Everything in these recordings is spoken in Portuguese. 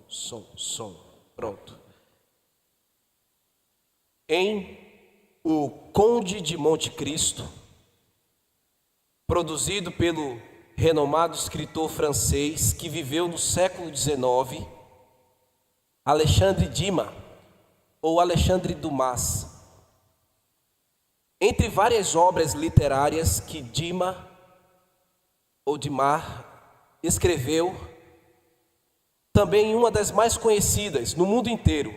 Som. Pronto. Em O Conde de Monte Cristo, produzido pelo renomado escritor francês que viveu no século XIX, Alexandre Dumas, ou Alexandre Dumas. Entre várias obras literárias que Dumas escreveu, também uma das mais conhecidas no mundo inteiro,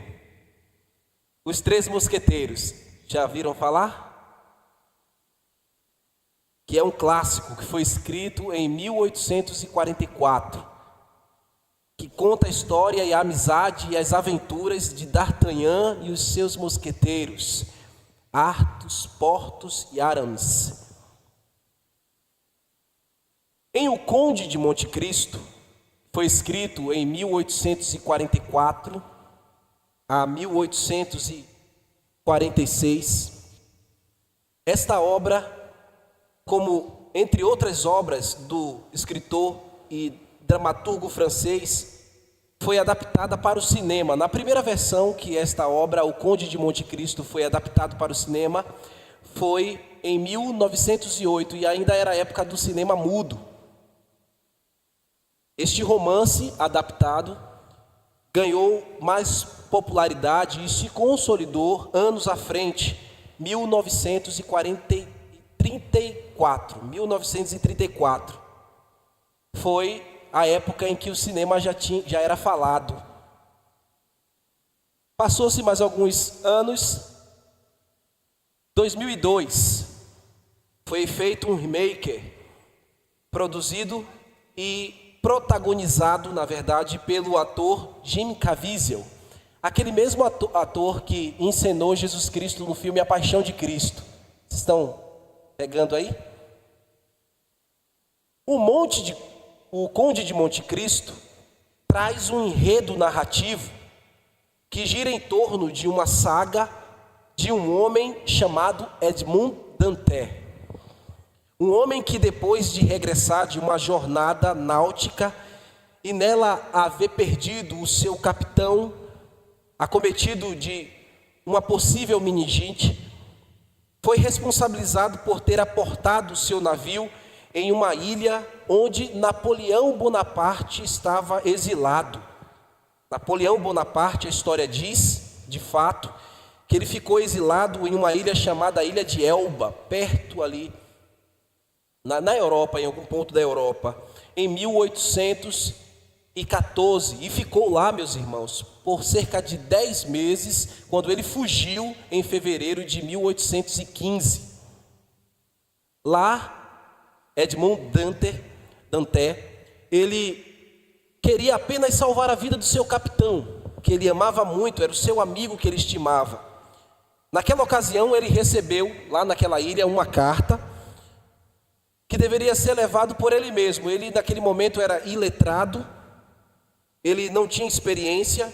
Os Três Mosqueteiros. Já viram falar? Que é um clássico que foi escrito em 1844, que conta a história e a amizade e as aventuras de D'Artagnan e os seus mosqueteiros, Athos, Porthos e Aramis. Em O Conde de Monte Cristo, foi escrito em 1844 a 1846. Esta obra, como entre outras obras do escritor e dramaturgo francês, foi adaptada para o cinema. Na primeira versão que esta obra, O Conde de Monte Cristo, foi adaptado para o cinema, foi em 1908 e ainda era a época do cinema mudo. Este romance adaptado ganhou mais popularidade e se consolidou anos à frente, 1934. Foi a época em que o cinema já era falado. Passou-se mais alguns anos, 2002, foi feito um remake, produzido e protagonizado, na verdade, pelo ator Jim Caviezel, aquele mesmo ator que encenou Jesus Cristo no filme A Paixão de Cristo. Vocês estão pegando aí? O Conde de Monte Cristo traz um enredo narrativo que gira em torno de uma saga de um homem chamado Edmond Dantès. Um homem que, depois de regressar de uma jornada náutica e nela haver perdido o seu capitão, acometido de uma possível meningite, foi responsabilizado por ter aportado o seu navio em uma ilha onde Napoleão Bonaparte estava exilado. Napoleão Bonaparte, a história diz, de fato, que ele ficou exilado em uma ilha chamada Ilha de Elba, perto ali, na Europa, em algum ponto da Europa, em 1814, e ficou lá, meus irmãos, por cerca de 10 meses, quando ele fugiu em fevereiro de 1815. Lá, Edmond Dantès, ele queria apenas salvar a vida do seu capitão, que ele amava muito, era o seu amigo que ele estimava. Naquela ocasião, ele recebeu, lá naquela ilha, uma carta que deveria ser levado por ele mesmo. Ele, naquele momento, era iletrado, ele não tinha experiência,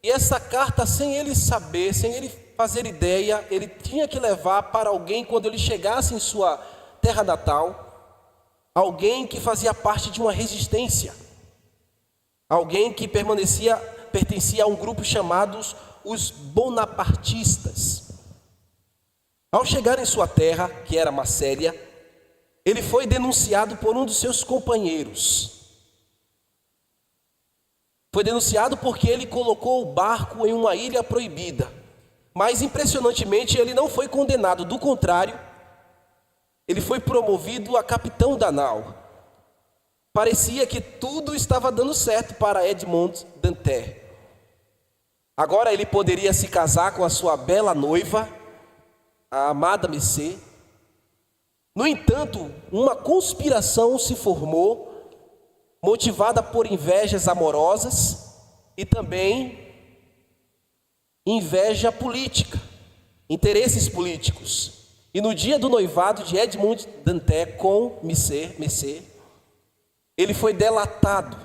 e essa carta, sem ele saber, sem ele fazer ideia, ele tinha que levar para alguém quando ele chegasse em sua terra natal, alguém que fazia parte de uma resistência, alguém que pertencia a um grupo chamados os bonapartistas. Ao chegar em sua terra, que era Marsélia, ele foi denunciado por um dos seus companheiros. Foi denunciado porque ele colocou o barco em uma ilha proibida. Mas, impressionantemente, ele não foi condenado. Do contrário, ele foi promovido a capitão da nau. Parecia que tudo estava dando certo para Edmond Dantès. Agora ele poderia se casar com a sua bela noiva, a amada Messê. No entanto, uma conspiração se formou, motivada por invejas amorosas e também inveja política, interesses políticos. E no dia do noivado de Edmond Dantès com Messê, ele foi delatado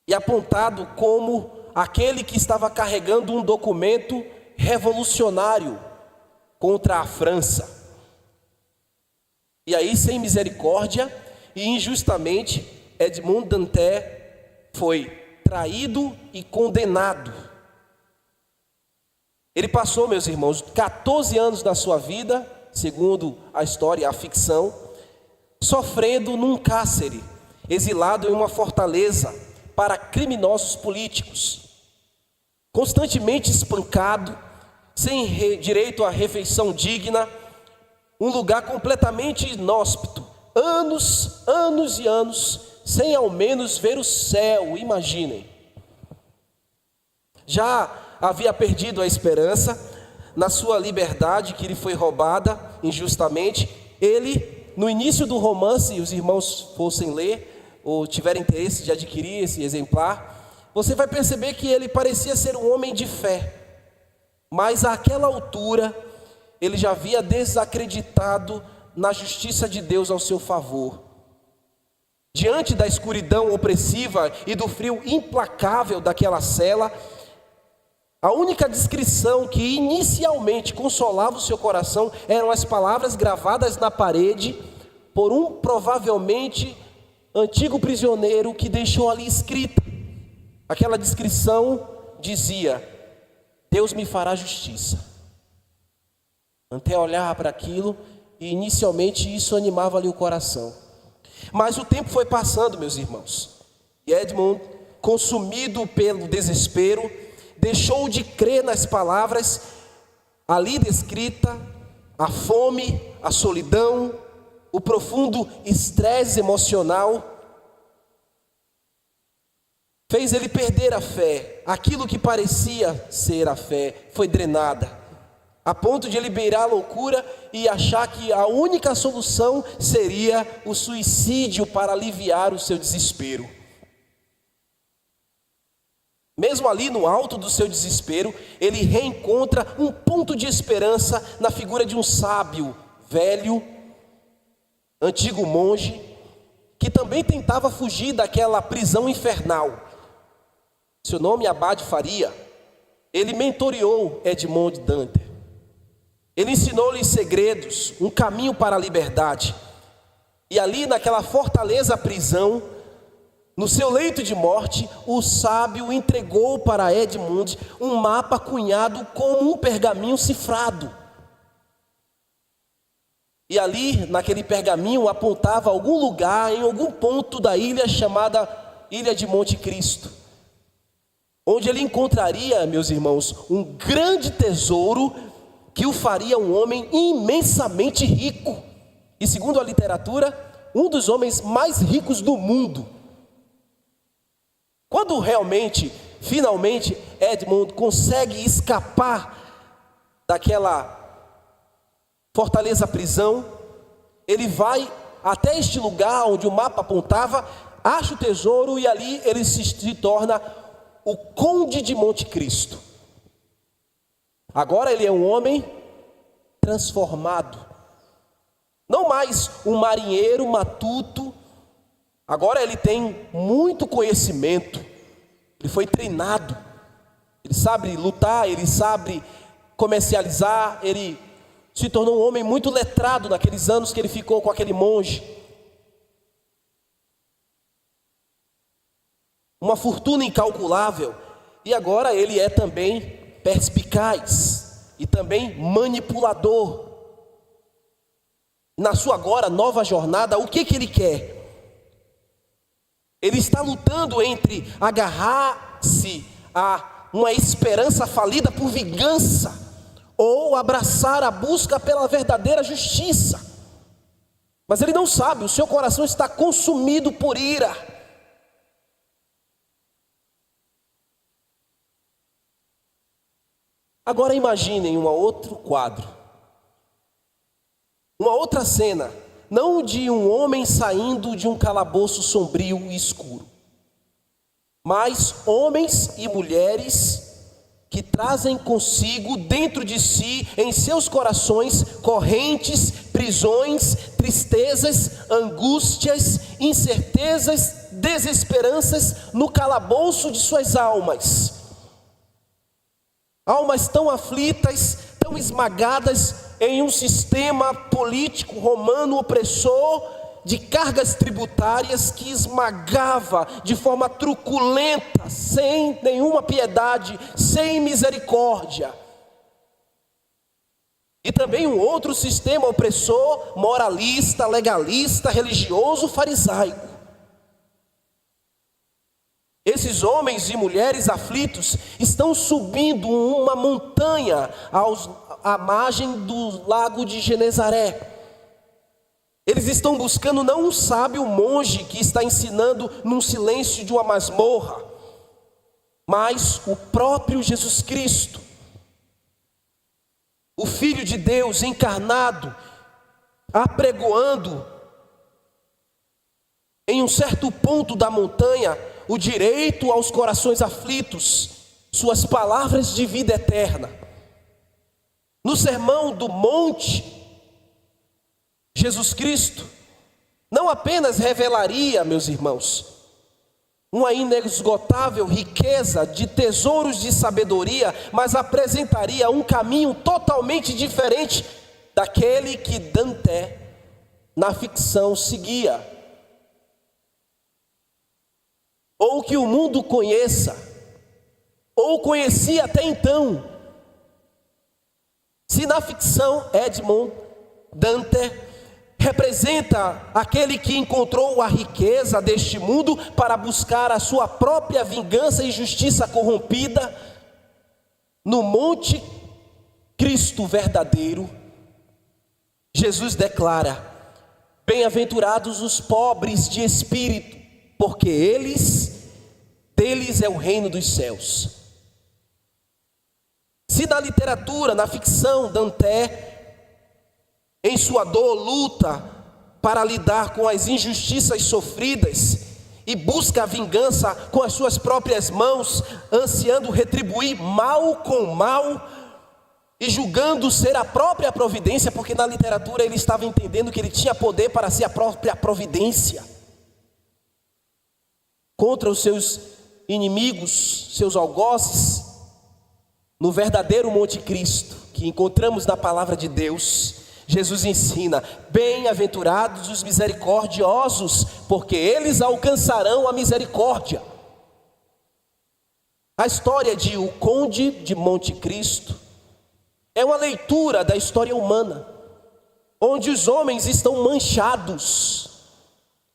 e apontado como aquele que estava carregando um documento revolucionário contra a França. E aí, sem misericórdia e injustamente, Edmond Dantès foi traído e condenado. Ele passou, meus irmãos, 14 anos da sua vida, segundo a história, a ficção, sofrendo num cárcere, exilado em uma fortaleza para criminosos políticos, constantemente espancado, sem direito à refeição digna, um lugar completamente inóspito, anos e anos, sem ao menos ver o céu, imaginem. Já havia perdido a esperança na sua liberdade, que lhe foi roubada injustamente. Ele, no início do romance, se os irmãos fossem ler, ou tiverem interesse de adquirir esse exemplar, você vai perceber que ele parecia ser um homem de fé, mas àquela altura, ele já havia desacreditado na justiça de Deus ao seu favor. Diante da escuridão opressiva e do frio implacável daquela cela, a única descrição que inicialmente consolava o seu coração eram as palavras gravadas na parede por um provavelmente antigo prisioneiro que deixou ali escrita. Aquela descrição dizia: Deus me fará justiça. Até olhar para aquilo, e inicialmente isso animava-lhe o coração. Mas o tempo foi passando, meus irmãos, e Edmund, consumido pelo desespero, deixou de crer nas palavras ali descrita, a fome, a solidão, o profundo estresse emocional, fez ele perder a fé. Aquilo que parecia ser a fé foi drenada, a ponto de ele beirar a loucura e achar que a única solução seria o suicídio para aliviar o seu desespero. Mesmo ali no alto do seu desespero, ele reencontra um ponto de esperança na figura de um sábio, velho, antigo monge, que também tentava fugir daquela prisão infernal. Seu nome é Abade Faria. Ele mentoreou Edmond Dante. Ele ensinou-lhe segredos, um caminho para a liberdade. E ali naquela fortaleza prisão, no seu leito de morte, o sábio entregou para Edmund um mapa cunhado como um pergaminho cifrado. E ali, naquele pergaminho, apontava algum lugar, em algum ponto da ilha chamada Ilha de Monte Cristo, onde ele encontraria, meus irmãos, um grande tesouro que o faria um homem imensamente rico. E segundo a literatura, um dos homens mais ricos do mundo. Quando finalmente, Edmund consegue escapar daquela fortaleza prisão, ele vai até este lugar onde o mapa apontava, acha o tesouro e ali ele se torna o Conde de Monte Cristo. Agora ele é um homem transformado, não mais um marinheiro matuto. Agora ele tem muito conhecimento, ele foi treinado, ele sabe lutar, ele sabe comercializar, ele se tornou um homem muito letrado naqueles anos que ele ficou com aquele monge. Uma fortuna incalculável, e agora ele é também perspicaz e também manipulador. Na sua agora nova jornada, o que ele quer? Ele está lutando entre agarrar-se a uma esperança falida por vingança ou abraçar a busca pela verdadeira justiça. Mas ele não sabe, o seu coração está consumido por ira. Agora imaginem um outro quadro, uma outra cena, não de um homem saindo de um calabouço sombrio e escuro, mas homens e mulheres que trazem consigo dentro de si, em seus corações, correntes, prisões, tristezas, angústias, incertezas, desesperanças no calabouço de suas almas. Almas tão aflitas, tão esmagadas em um sistema político romano opressor, de cargas tributárias que esmagava de forma truculenta, sem nenhuma piedade, sem misericórdia. E também um outro sistema opressor, moralista, legalista, religioso, farisaico. Esses homens e mulheres aflitos estão subindo uma montanha à margem do lago de Genezaré. Eles estão buscando não um sábio monge que está ensinando num silêncio de uma masmorra, mas o próprio Jesus Cristo, o Filho de Deus encarnado, apregoando em um certo ponto da montanha o direito aos corações aflitos, suas palavras de vida eterna. No Sermão do Monte, Jesus Cristo não apenas revelaria, meus irmãos, uma inesgotável riqueza de tesouros de sabedoria, mas apresentaria um caminho totalmente diferente daquele que Dante, na ficção, seguia, ou que o mundo conheça, ou conhecia até então. Se na ficção Edmond Dante representa aquele que encontrou a riqueza deste mundo para buscar a sua própria vingança e justiça corrompida, no Monte Cristo verdadeiro, Jesus declara: bem-aventurados os pobres de espírito, porque deles é o reino dos céus. Se na literatura, na ficção, Dante, em sua dor, luta para lidar com as injustiças sofridas e busca a vingança com as suas próprias mãos, ansiando retribuir mal com mal e julgando ser a própria providência, porque na literatura ele estava entendendo que ele tinha poder para ser a própria providência contra os seus inimigos, seus algozes. No verdadeiro Monte Cristo, que encontramos na palavra de Deus, Jesus ensina: bem-aventurados os misericordiosos, porque eles alcançarão a misericórdia. A história de O Conde de Monte Cristo é uma leitura da história humana, onde os homens estão manchados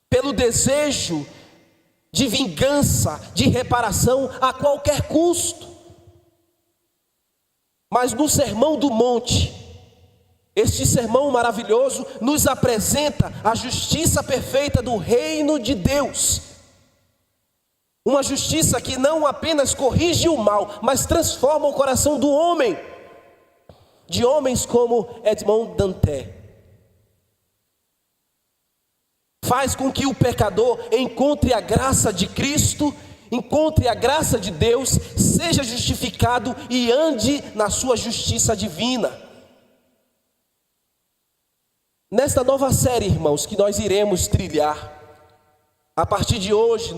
pelo desejo de vingança, de reparação a qualquer custo. Mas no Sermão do Monte, este sermão maravilhoso nos apresenta a justiça perfeita do reino de Deus. Uma justiça que não apenas corrige o mal, mas transforma o coração do homem, de homens como Edmond Dante. Faz com que o pecador encontre a graça de Cristo, encontre a graça de Deus, seja justificado e ande na sua justiça divina. Nesta nova série, irmãos, que nós iremos trilhar, a partir de hoje,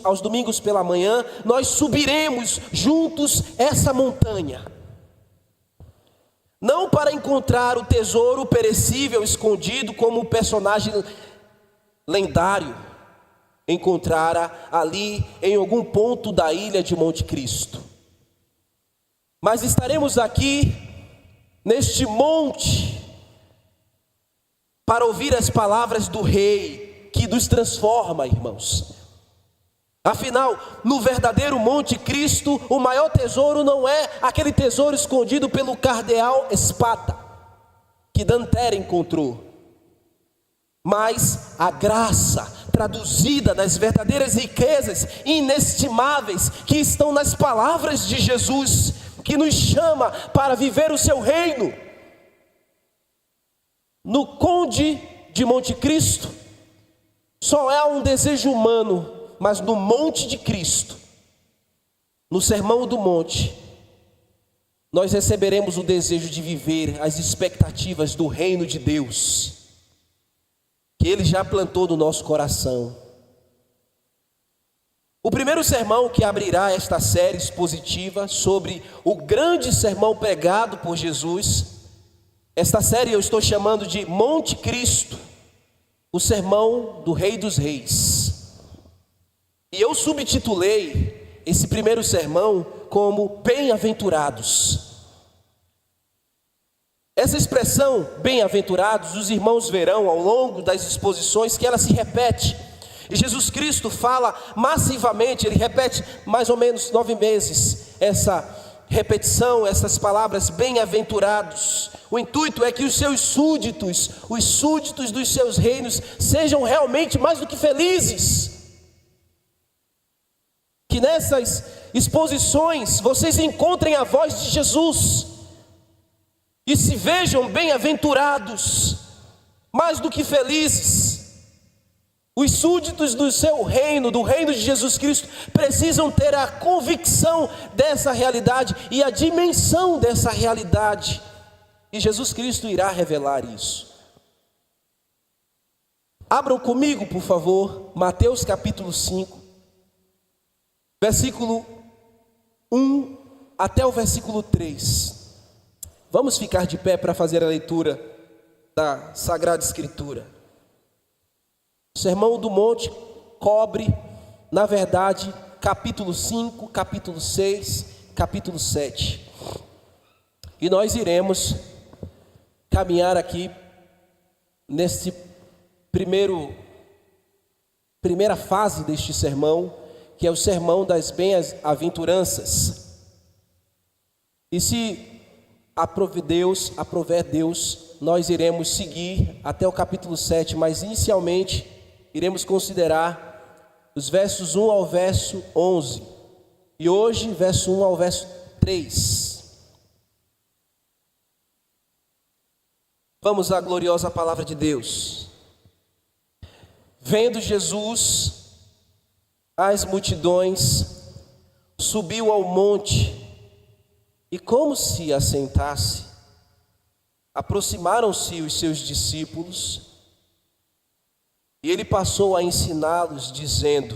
aos domingos pela manhã, nós subiremos juntos essa montanha. Não para encontrar o tesouro perecível escondido, como o personagem lendário encontrara ali em algum ponto da ilha de Monte Cristo. Mas estaremos aqui, neste monte, para ouvir as palavras do Rei, que nos transforma, irmãos. Afinal, no verdadeiro Monte Cristo, o maior tesouro não é aquele tesouro escondido pelo cardeal Spada, que Dante encontrou, mas a graça traduzida nas verdadeiras riquezas inestimáveis que estão nas palavras de Jesus, que nos chama para viver o seu reino. No Conde de Monte Cristo, só é um desejo humano, mas no Monte de Cristo, no Sermão do Monte, nós receberemos o desejo de viver as expectativas do reino de Deus, que Ele já plantou no nosso coração. O primeiro sermão que abrirá esta série expositiva sobre o grande sermão pregado por Jesus, esta série eu estou chamando de Monte Cristo. o sermão do Rei dos Reis. E eu subtitulei esse primeiro sermão como Bem-aventurados. Essa expressão, bem-aventurados, os irmãos verão ao longo das exposições que ela se repete. E Jesus Cristo fala massivamente, ele repete mais ou menos 9 vezes essa repetição, essas palavras, bem-aventurados. O intuito é que os seus súditos, os súditos dos seus reinos, sejam realmente mais do que felizes. Que nessas exposições vocês encontrem a voz de Jesus e se vejam bem-aventurados, mais do que felizes. Os súditos do seu reino, do reino de Jesus Cristo, precisam ter a convicção dessa realidade e a dimensão dessa realidade. E Jesus Cristo irá revelar isso. Abram comigo, por favor, Mateus capítulo 5, versículo 1 até o versículo 3. Vamos ficar de pé para fazer a leitura da Sagrada Escritura. O Sermão do Monte cobre, na verdade, capítulo 5, capítulo 6, capítulo 7. E nós iremos caminhar aqui nesse primeira fase deste sermão, que é o sermão das bem-aventuranças. E se aprover Deus, nós iremos seguir até o capítulo 7, mas inicialmente iremos considerar os versos 1 ao verso 11. E hoje, verso 1 ao verso 3. Vamos à gloriosa palavra de Deus. Vendo Jesus as multidões, subiu ao monte, e como se assentasse, aproximaram-se os seus discípulos, e ele passou a ensiná-los, dizendo: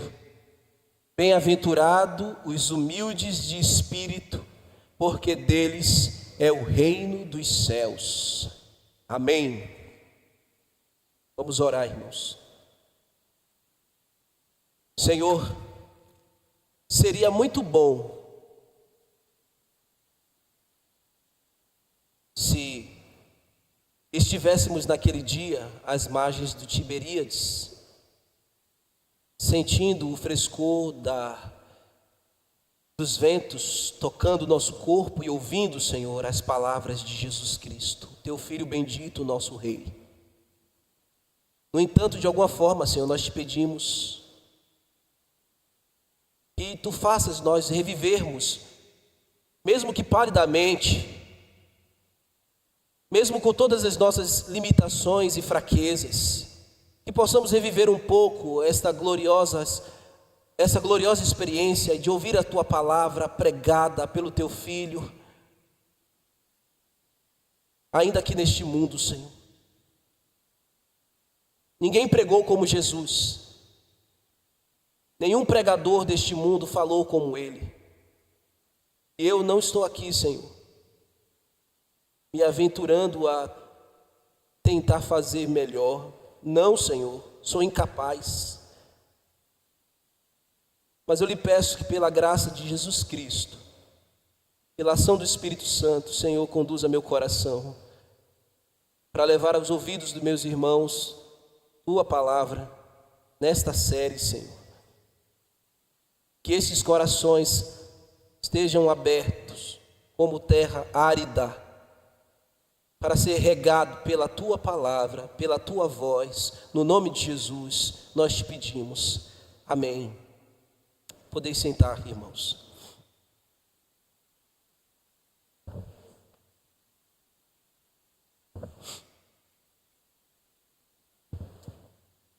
Bem-aventurado os humildes de espírito, porque deles é o reino dos céus. Amém. Vamos orar, irmãos. Senhor, seria muito bom se estivéssemos naquele dia às margens do Tiberíades, sentindo o frescor dos ventos tocando o nosso corpo e ouvindo, Senhor, as palavras de Jesus Cristo, Teu Filho bendito, nosso Rei. No entanto, de alguma forma, Senhor, nós te pedimos que Tu faças nós revivermos, mesmo que palidamente, mesmo com todas as nossas limitações e fraquezas, que possamos reviver um pouco essa gloriosa experiência de ouvir a Tua palavra pregada pelo Teu Filho, ainda aqui neste mundo, Senhor. Ninguém pregou como Jesus, nenhum pregador deste mundo falou como Ele. E eu não estou aqui, Senhor, me aventurando a tentar fazer melhor. Não, Senhor, sou incapaz. Mas eu lhe peço que pela graça de Jesus Cristo, pela ação do Espírito Santo, Senhor, conduza meu coração para levar aos ouvidos dos meus irmãos Tua palavra nesta série, Senhor. Que esses corações estejam abertos como terra árida, para ser regado pela Tua palavra, pela Tua voz. No nome de Jesus, nós te pedimos. Amém. Podeis sentar, irmãos.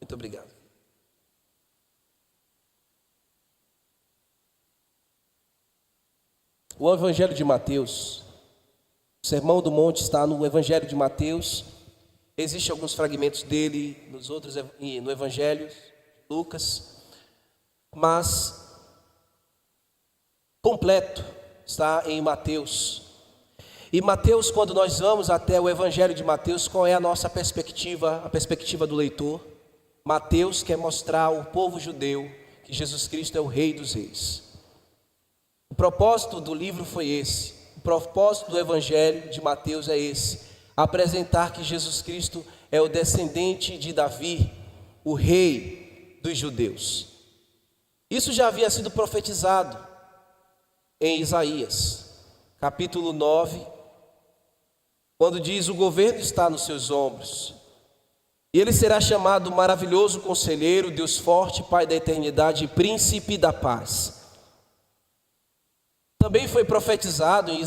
Muito obrigado. O Evangelho de Mateus, o Sermão do Monte está no Evangelho de Mateus. Existem alguns fragmentos dele no Evangelho de Lucas, mas completo está em Mateus. E Mateus, quando nós vamos até o Evangelho de Mateus, qual é a nossa perspectiva, a perspectiva do leitor? Mateus quer mostrar ao povo judeu que Jesus Cristo é o Rei dos Reis. O propósito do livro foi esse. O propósito do Evangelho de Mateus é esse: apresentar que Jesus Cristo é o descendente de Davi, o Rei dos judeus. Isso já havia sido profetizado em Isaías, capítulo 9, quando diz: o governo está nos seus ombros, e ele será chamado Maravilhoso Conselheiro, Deus Forte, Pai da Eternidade e Príncipe da Paz. Também foi profetizado em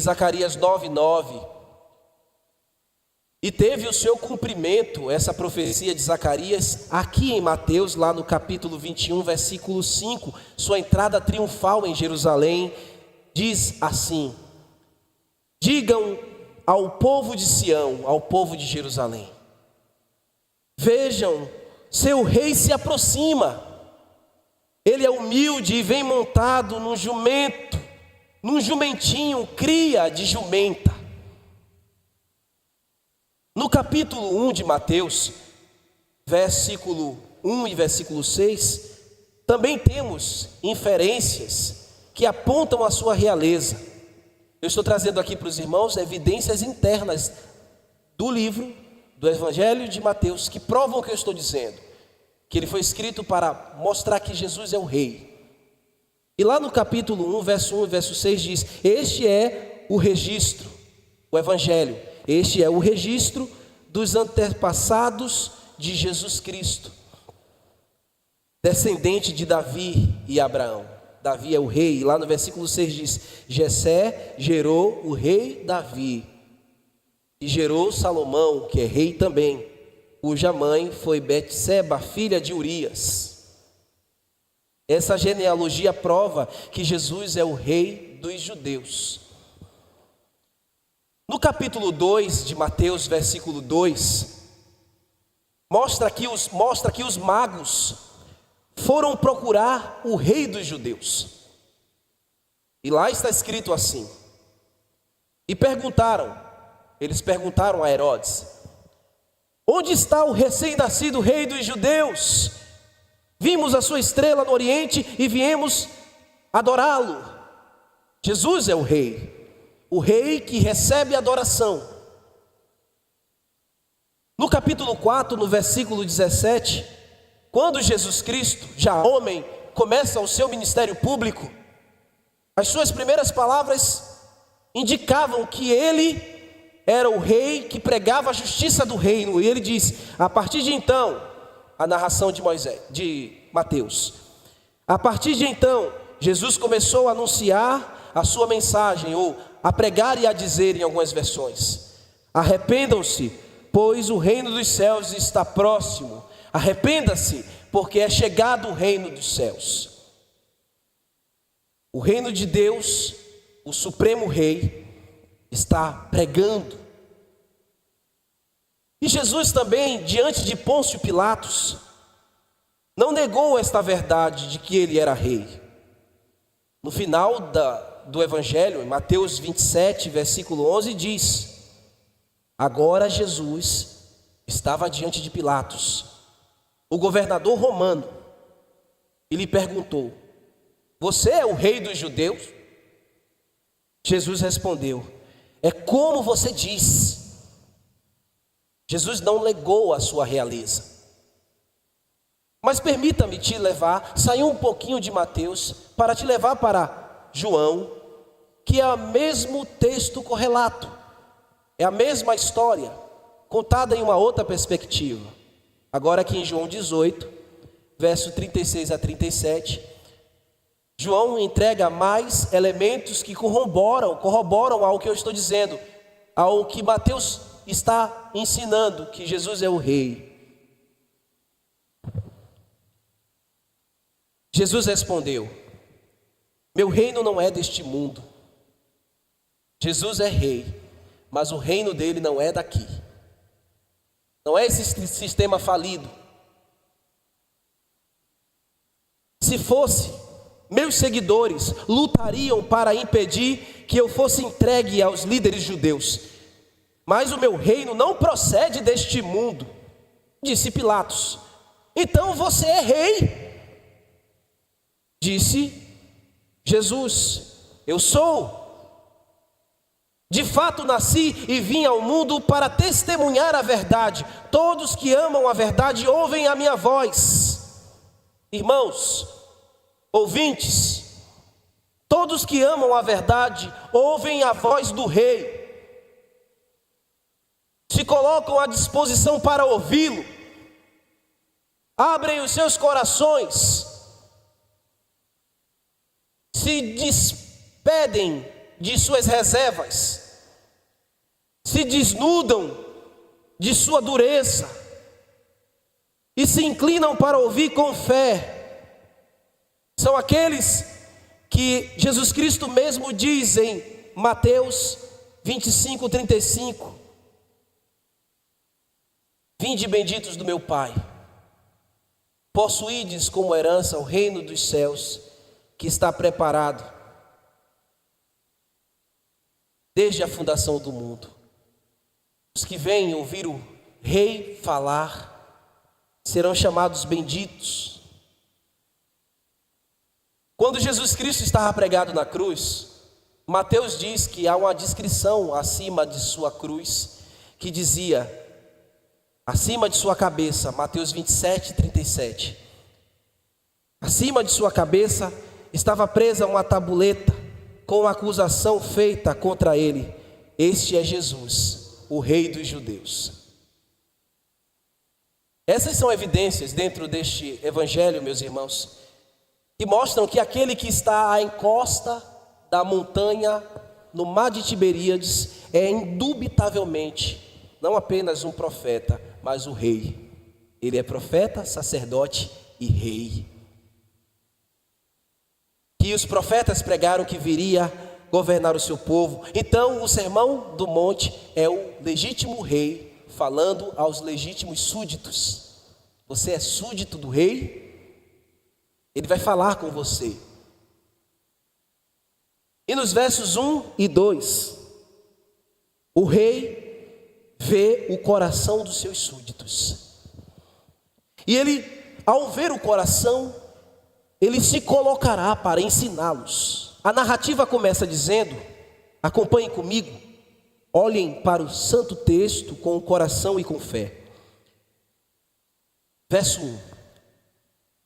Zacarias 9:9, e teve o seu cumprimento, essa profecia de Zacarias, aqui em Mateus, lá no capítulo 21, versículo 5, sua entrada triunfal em Jerusalém, diz assim: digam ao povo de Sião, ao povo de Jerusalém, vejam, seu rei se aproxima, ele é humilde e vem montado num jumento, num jumentinho, cria de jumenta. No capítulo 1 de Mateus, versículo 1 e versículo 6, também temos inferências que apontam a sua realeza. Eu estou trazendo aqui para os irmãos evidências internas do livro, do Evangelho de Mateus, que provam o que eu estou dizendo, que ele foi escrito para mostrar que Jesus é o Rei. E lá no capítulo 1, verso 1 e verso 6 diz: este é o registro, o Evangelho, este é o registro dos antepassados de Jesus Cristo, descendente de Davi e Abraão. Davi é o rei, e lá no versículo 6 diz: Jessé gerou o rei Davi, e gerou Salomão, que é rei também, cuja mãe foi Betseba, filha de Urias. Essa genealogia prova que Jesus é o Rei dos judeus. No capítulo 2 de Mateus, versículo 2, mostra que os magos foram procurar o Rei dos judeus. E lá está escrito assim: e eles perguntaram a Herodes: onde está o recém-nascido Rei dos judeus? Vimos a sua estrela no Oriente e viemos adorá-lo. Jesus é o Rei que recebe adoração. No capítulo 4, no versículo 17, quando Jesus Cristo, já homem, começa o seu ministério público, as suas primeiras palavras indicavam que ele era o Rei que pregava a justiça do reino. E ele diz, a partir de então, a narração de Mateus, a partir de então, Jesus começou a anunciar a sua mensagem, ou a pregar e a dizer em algumas versões: arrependam-se, pois o reino dos céus está próximo. Arrependa-se, porque é chegado o reino dos céus. O reino de Deus, o supremo Rei, está pregando. E Jesus também, diante de Pôncio Pilatos, não negou esta verdade de que ele era rei. No final do Evangelho, em Mateus 27, versículo 11, diz: agora Jesus estava diante de Pilatos, o governador romano, e lhe perguntou: você é o Rei dos judeus? Jesus respondeu: é como você diz. Jesus não negou a sua realeza. Mas permita-me te levar, sair um pouquinho de Mateus, para te levar para João, que é o mesmo texto correlato, é a mesma história, contada em uma outra perspectiva. Agora aqui em João 18, verso 36 a 37, João entrega mais elementos que corroboram ao que eu estou dizendo, ao que Mateus está ensinando, que Jesus é o Rei. Jesus respondeu: meu reino não é deste mundo. Jesus é Rei, mas o reino dele não é daqui. Não é esse sistema falido. Se fosse, meus seguidores lutariam para impedir que eu fosse entregue aos líderes judeus. Mas o meu reino não procede deste mundo. Disse Pilatos: então você é rei? Disse Jesus: eu sou. De fato nasci e vim ao mundo para testemunhar a verdade. Todos que amam a verdade ouvem a minha voz. Irmãos, ouvintes, todos que amam a verdade ouvem a voz do Rei. Se colocam à disposição para ouvi-lo. Abrem os seus corações. Se despedem de suas reservas. Se desnudam de sua dureza e se inclinam para ouvir com fé. São aqueles que Jesus Cristo mesmo diz em Mateus 25:35: vinde benditos do meu Pai, possuídes como herança o reino dos céus, que está preparado desde a fundação do mundo. Os que vêm ouvir o Rei falar serão chamados benditos. Quando Jesus Cristo estava pregado na cruz, Mateus diz que há uma descrição acima de sua cruz, que dizia, acima de sua cabeça, Mateus 27:37, acima de sua cabeça estava presa uma tabuleta com a acusação feita contra ele: este é Jesus, o Rei dos Judeus. Essas são evidências dentro deste evangelho, meus irmãos, que mostram que aquele que está à encosta da montanha, no mar de Tiberíades, é indubitavelmente não apenas um profeta, mas o Rei. Ele é profeta, sacerdote e rei. Que os profetas pregaram que viria governar o seu povo. Então o sermão do monte é o legítimo rei falando aos legítimos súditos. Você é súdito do rei? Ele vai falar com você. E nos versos 1 e 2, o rei vê o coração dos seus súditos. E ele, ao ver o coração, ele se colocará para ensiná-los. A narrativa começa dizendo, acompanhem comigo, olhem para o santo texto com o coração e com fé. Verso 1.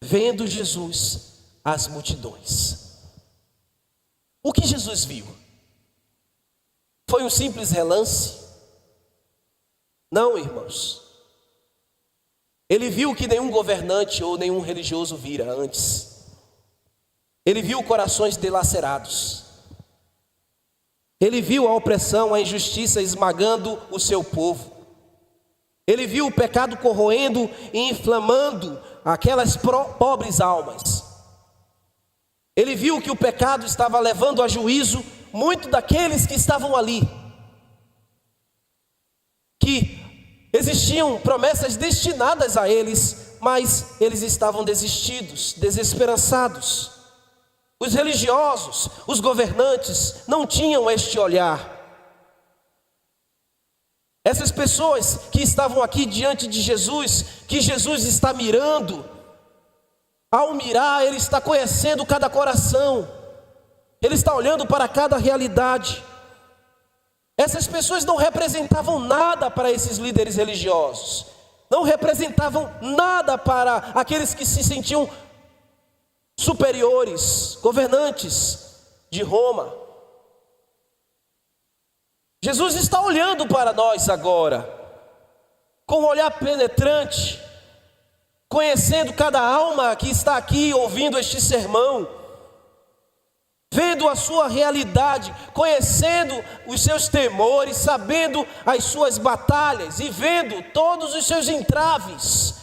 Vendo Jesus as multidões. O que Jesus viu? Foi um simples relance? Não, irmãos. Ele viu o que nenhum governante ou nenhum religioso vira antes. Ele viu corações dilacerados. Ele viu a opressão, a injustiça esmagando o seu povo. Ele viu o pecado corroendo e inflamando aquelas pobres almas. Ele viu que o pecado estava levando a juízo muito daqueles que estavam ali. Que existiam promessas destinadas a eles, mas eles estavam desistidos, desesperançados. Os religiosos, os governantes não tinham este olhar. Essas pessoas que estavam aqui diante de Jesus, que Jesus está mirando, ao mirar ele está conhecendo cada coração, ele está olhando para cada realidade. Essas pessoas não representavam nada para esses líderes religiosos, não representavam nada para aqueles que se sentiam superiores, governantes de Roma. Jesus está olhando para nós agora, com um olhar penetrante, conhecendo cada alma que está aqui ouvindo este sermão, vendo a sua realidade, conhecendo os seus temores, sabendo as suas batalhas e vendo todos os seus entraves.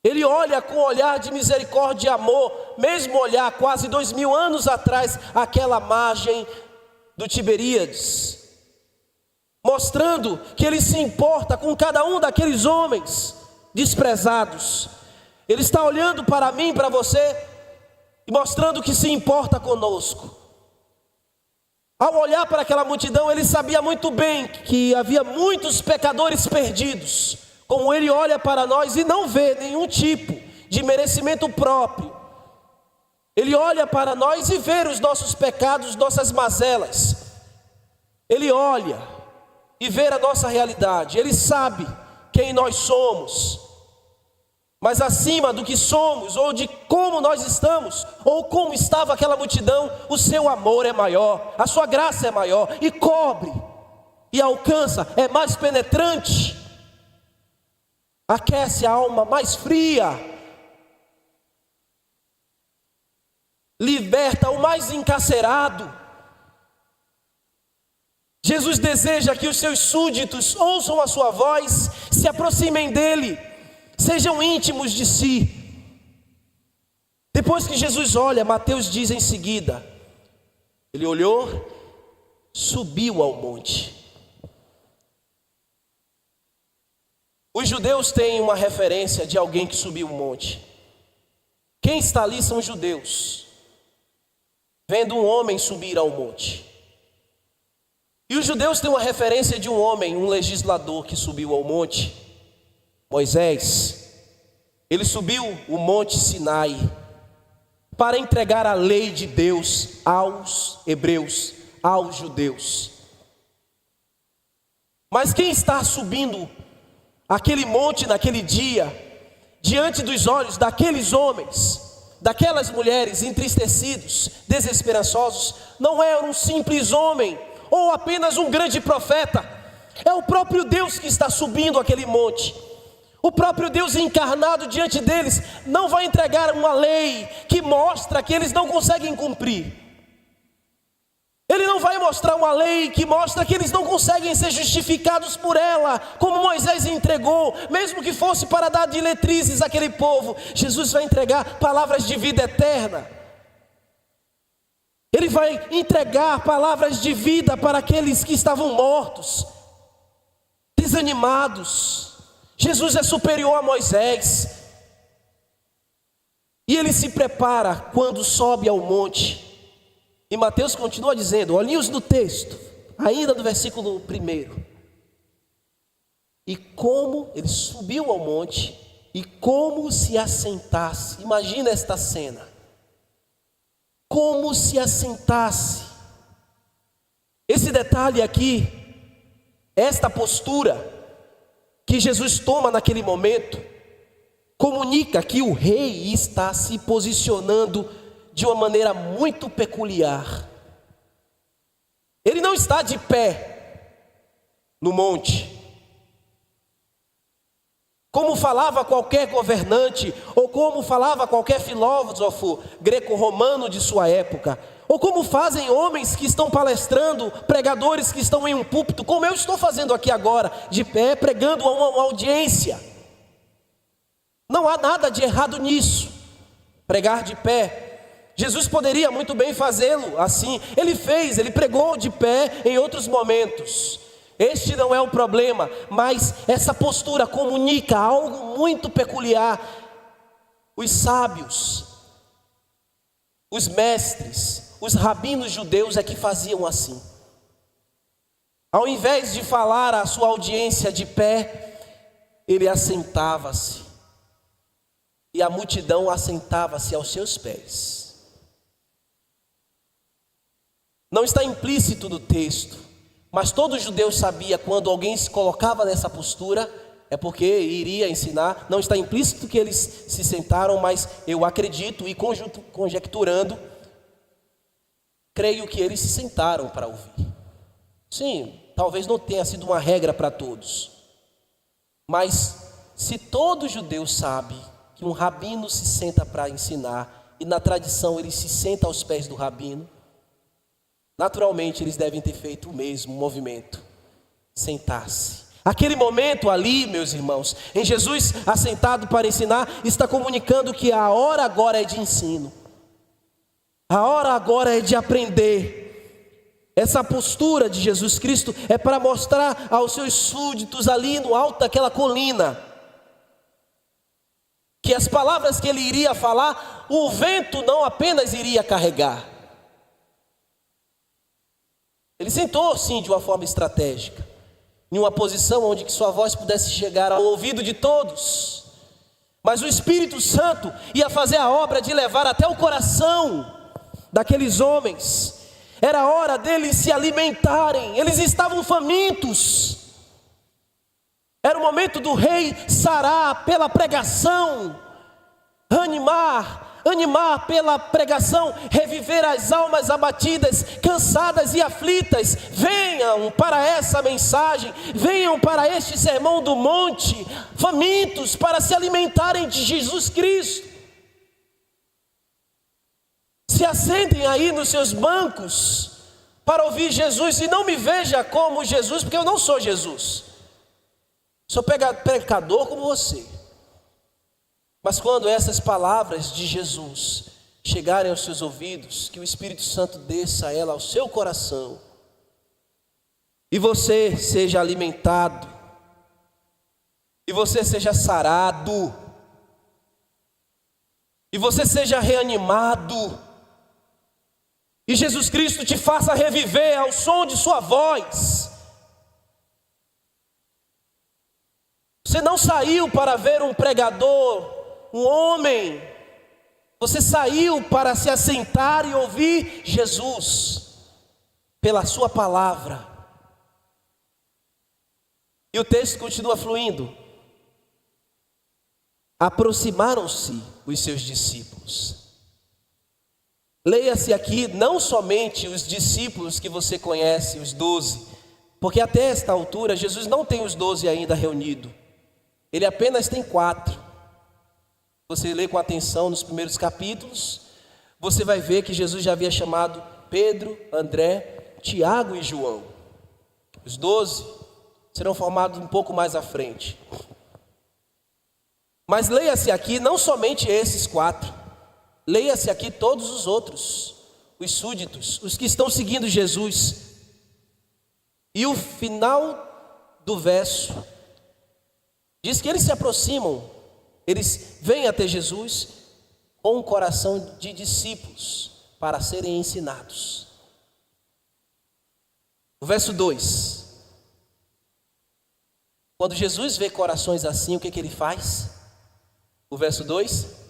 Ele olha com um olhar de misericórdia e amor, mesmo olhar quase 2000 anos atrás, aquela margem do Tiberíades, mostrando que ele se importa com cada um daqueles homens desprezados. Ele está olhando para mim, para você, e mostrando que se importa conosco. Ao olhar para aquela multidão, ele sabia muito bem que havia muitos pecadores perdidos, como Ele olha para nós e não vê nenhum tipo de merecimento próprio. Ele olha para nós e vê os nossos pecados, nossas mazelas. Ele olha e vê a nossa realidade. Ele sabe quem nós somos. Mas acima do que somos, ou de como nós estamos, ou como estava aquela multidão, o seu amor é maior, a sua graça é maior, e cobre, e alcança, é mais penetrante, aquece a alma mais fria, liberta o mais encarcerado. Jesus deseja que os seus súditos ouçam a sua voz, se aproximem dele, sejam íntimos de si. Depois que Jesus olha, Mateus diz em seguida, ele olhou, subiu ao monte. Os judeus têm uma referência de alguém que subiu o monte. Quem está ali são os judeus, vendo um homem subir ao monte. E os judeus têm uma referência de um homem, um legislador que subiu ao monte. Moisés, ele subiu o monte Sinai para entregar a lei de Deus aos hebreus, aos judeus. Mas quem está subindo aquele monte naquele dia, diante dos olhos daqueles homens, daquelas mulheres entristecidos, desesperançosos, não é um simples homem ou apenas um grande profeta, é o próprio Deus que está subindo aquele monte. O próprio Deus encarnado diante deles não vai entregar uma lei que mostra que eles não conseguem cumprir. Ele não vai mostrar uma lei que mostra que eles não conseguem ser justificados por ela, como Moisés entregou, mesmo que fosse para dar diretrizes àquele povo. Jesus vai entregar palavras de vida eterna. Ele vai entregar palavras de vida para aqueles que estavam mortos, desanimados. Jesus é superior a Moisés. E ele se prepara quando sobe ao monte. E Mateus continua dizendo, olhinhos no texto, ainda no versículo 1. E como ele subiu ao monte, e como se assentasse. Imagina esta cena. Como se assentasse. Esse detalhe aqui, esta postura que Jesus toma naquele momento, comunica que o rei está se posicionando de uma maneira muito peculiar. Ele não está de pé no monte, como falava qualquer governante, ou como falava qualquer filósofo greco-romano de sua época, ou como fazem homens que estão palestrando, pregadores que estão em um púlpito, como eu estou fazendo aqui agora, de pé, pregando a uma audiência. Não há nada de errado nisso, pregar de pé. Jesus poderia muito bem fazê-lo assim. Ele fez, ele pregou de pé em outros momentos. Este não é o problema, mas essa postura comunica algo muito peculiar. Os sábios, os mestres, os rabinos judeus é que faziam assim. Ao invés de falar à sua audiência de pé, ele assentava-se. E a multidão assentava-se aos seus pés. Não está implícito no texto, mas todo judeu sabia quando alguém se colocava nessa postura, é porque iria ensinar. Não está implícito que eles se sentaram, mas eu acredito e conjecturando, creio que eles se sentaram para ouvir. Sim, talvez não tenha sido uma regra para todos, mas se todo judeu sabe que um rabino se senta para ensinar, e na tradição ele se senta aos pés do rabino, naturalmente eles devem ter feito o mesmo movimento, sentar-se. Aquele momento ali, meus irmãos, em Jesus assentado para ensinar, está comunicando que a hora agora é de ensino. A hora agora é de aprender. Essa postura de Jesus Cristo é para mostrar aos seus súditos ali no alto daquela colina, que as palavras que ele iria falar, o vento não apenas iria carregar. Ele sentou sim de uma forma estratégica, em uma posição onde que sua voz pudesse chegar ao ouvido de todos. Mas o Espírito Santo ia fazer a obra de levar até o coração daqueles homens. Era hora deles se alimentarem, eles estavam famintos. Era o momento do rei sarar pela pregação, animar pela pregação, reviver as almas abatidas, cansadas e aflitas. Venham para essa mensagem, venham para este sermão do monte, famintos para se alimentarem de Jesus Cristo. Se assentem aí nos seus bancos para ouvir Jesus, e não me veja como Jesus, porque eu não sou Jesus. Sou pecador como você. Mas quando essas palavras de Jesus chegarem aos seus ouvidos, que o Espírito Santo desça ela ao seu coração, e você seja alimentado, e você seja sarado, e você seja reanimado, e Jesus Cristo te faça reviver ao som de sua voz. Você não saiu para ver um pregador, um homem. Você saiu para se assentar e ouvir Jesus pela sua palavra. E o texto continua fluindo. Aproximaram-se os seus discípulos. Leia-se aqui não somente os discípulos que você conhece, os 12, porque até esta altura Jesus não tem os 12 ainda reunidos. Ele apenas tem 4. Você lê com atenção nos primeiros capítulos, você vai ver que Jesus já havia chamado Pedro, André, Tiago e João. Os 12 serão formados um pouco mais à frente. Mas leia-se aqui não somente esses 4, leia-se aqui todos os outros, os súditos, os que estão seguindo Jesus. E o final do verso diz que eles se aproximam, eles vêm até Jesus com um coração de discípulos para serem ensinados. O verso 2. Quando Jesus vê corações assim, o que ele faz? O verso 2.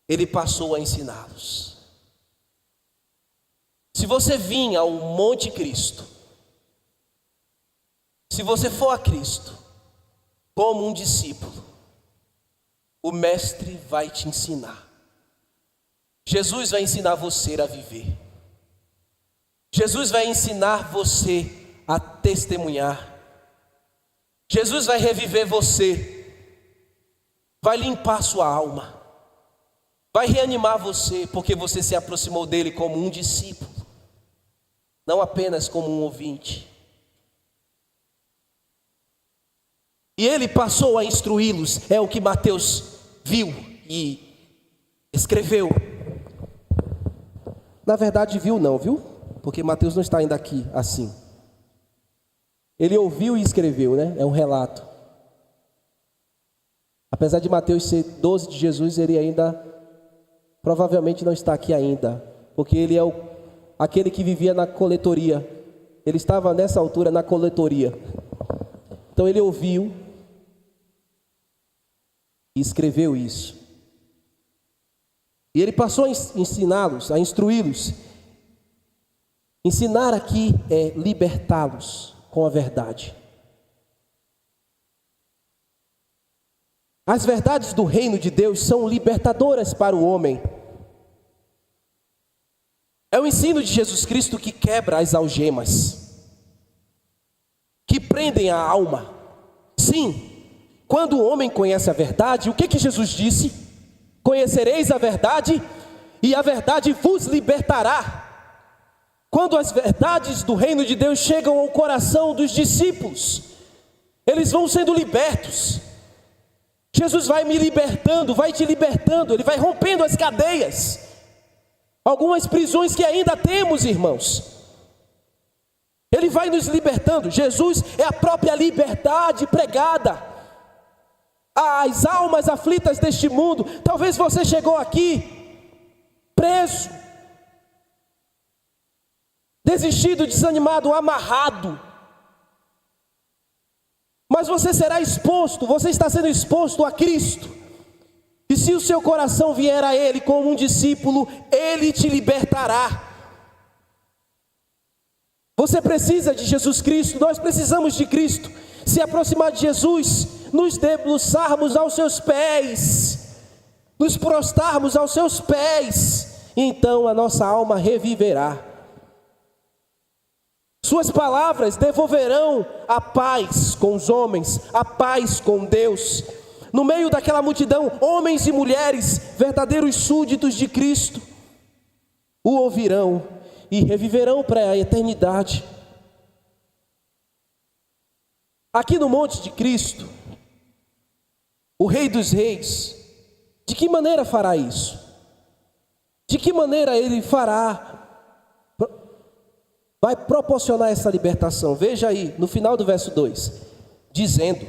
Ele passou a ensiná-los. Se você vir ao Monte Cristo, se você for a Cristo como um discípulo, o Mestre vai te ensinar. Jesus vai ensinar você a viver. Jesus vai ensinar você a testemunhar. Jesus vai reviver você, vai limpar sua alma, vai reanimar você, porque você se aproximou dele como um discípulo, não apenas como um ouvinte. E ele passou a instruí-los, é o que Mateus viu e escreveu. Na verdade viu não, viu? Porque Mateus não está ainda aqui assim. Ele ouviu e escreveu, né? É um relato. Apesar de Mateus ser 12 de Jesus, ele ainda provavelmente não está aqui ainda, porque ele é aquele que vivia na coletoria. Ele estava nessa altura na coletoria. Então ele ouviu e escreveu isso. E ele passou a ensiná-los, a instruí-los. Ensinar aqui é libertá-los com a verdade. As verdades do reino de Deus são libertadoras para o homem. É o ensino de Jesus Cristo que quebra as algemas, que prendem a alma. Sim, quando o homem conhece a verdade, o que Jesus disse? Conhecereis a verdade e a verdade vos libertará. Quando as verdades do reino de Deus chegam ao coração dos discípulos, eles vão sendo libertos. Jesus vai me libertando, vai te libertando, ele vai rompendo as cadeias, algumas prisões que ainda temos, irmãos. Ele vai nos libertando. Jesus é a própria liberdade pregada às almas aflitas deste mundo. Talvez você chegou aqui preso, desistido, desanimado, amarrado, Mas você será exposto, você está sendo exposto a Cristo. E se o seu coração vier a Ele como um discípulo, Ele te libertará. Você precisa de Jesus Cristo, nós precisamos de Cristo. Se aproximar de Jesus, nos debruçarmos aos seus pés, nos prostrarmos aos seus pés, então a nossa alma reviverá. Suas palavras devolverão a paz com os homens, a paz com Deus. No meio daquela multidão, homens e mulheres, verdadeiros súditos de Cristo, o ouvirão e reviverão para a eternidade. Aqui no monte de Cristo, o Rei dos Reis, de que maneira fará isso? De que maneira Ele vai proporcionar essa libertação? Veja aí, no final do verso 2, dizendo,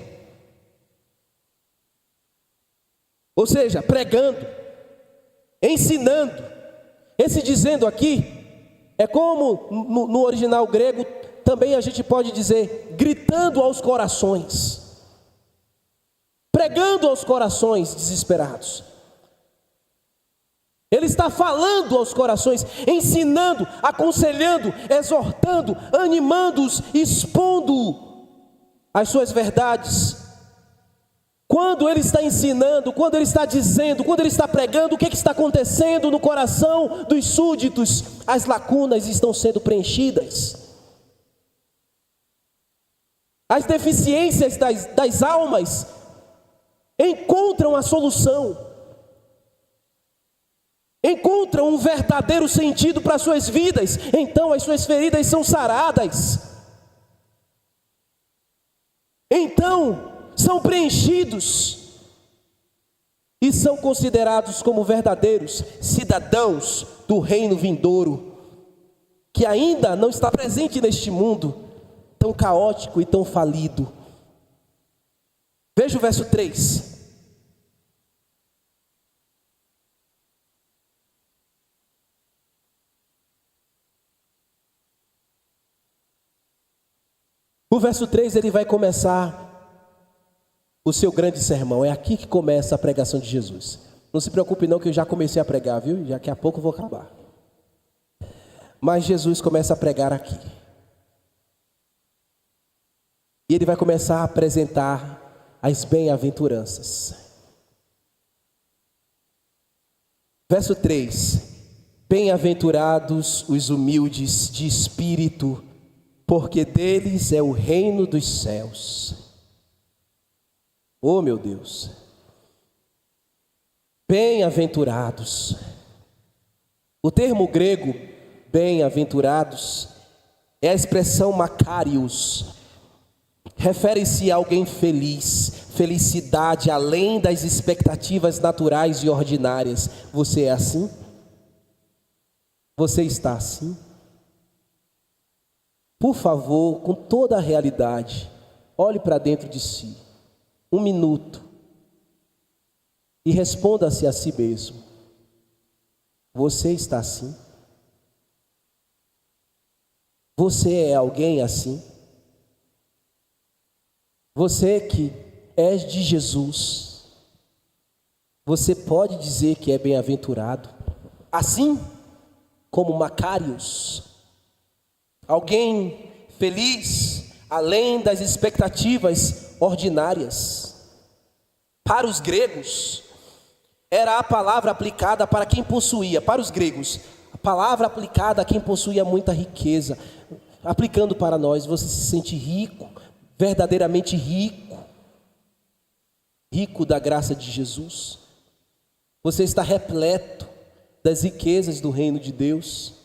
ou seja, pregando, ensinando. Esse dizendo aqui, é como no original grego, também a gente pode dizer, gritando aos corações, pregando aos corações desesperados. Ele está falando aos corações, ensinando, aconselhando, exortando, animando-os, expondo as suas verdades. Quando ele está ensinando, quando ele está dizendo, quando ele está pregando, o que está acontecendo no coração dos súditos? As lacunas estão sendo preenchidas. As deficiências das almas encontram a solução. Encontram um verdadeiro sentido para as suas vidas. Então as suas feridas são saradas. Então são preenchidos e são considerados como verdadeiros cidadãos do reino vindouro, que ainda não está presente neste mundo tão caótico e tão falido. Veja o verso 3. O verso 3 ele vai começar o seu grande sermão. É aqui que começa a pregação de Jesus. Não se preocupe não, que eu já comecei a pregar, viu? Daqui a pouco eu vou acabar. Mas Jesus começa a pregar aqui. E ele vai começar a apresentar as bem-aventuranças. Verso 3. Bem-aventurados os humildes de espírito, porque deles é o reino dos céus. Oh meu Deus, bem-aventurados. O termo grego bem-aventurados é a expressão makarios. Refere-se a alguém feliz, felicidade além das expectativas naturais e ordinárias. Você é assim? Você está assim? Por favor, com toda a realidade, olhe para dentro de si. 1 minuto e responda-se a si mesmo: você está assim? Você é alguém assim? Você que é de Jesus, você pode dizer que é bem-aventurado, assim como Macários, alguém feliz além das expectativas ordinárias. Para os gregos, era a palavra aplicada para quem possuía. Para os gregos, a palavra aplicada a quem possuía muita riqueza. Aplicando para nós, você se sente rico, verdadeiramente rico, rico da graça de Jesus. Você está repleto das riquezas do reino de Deus,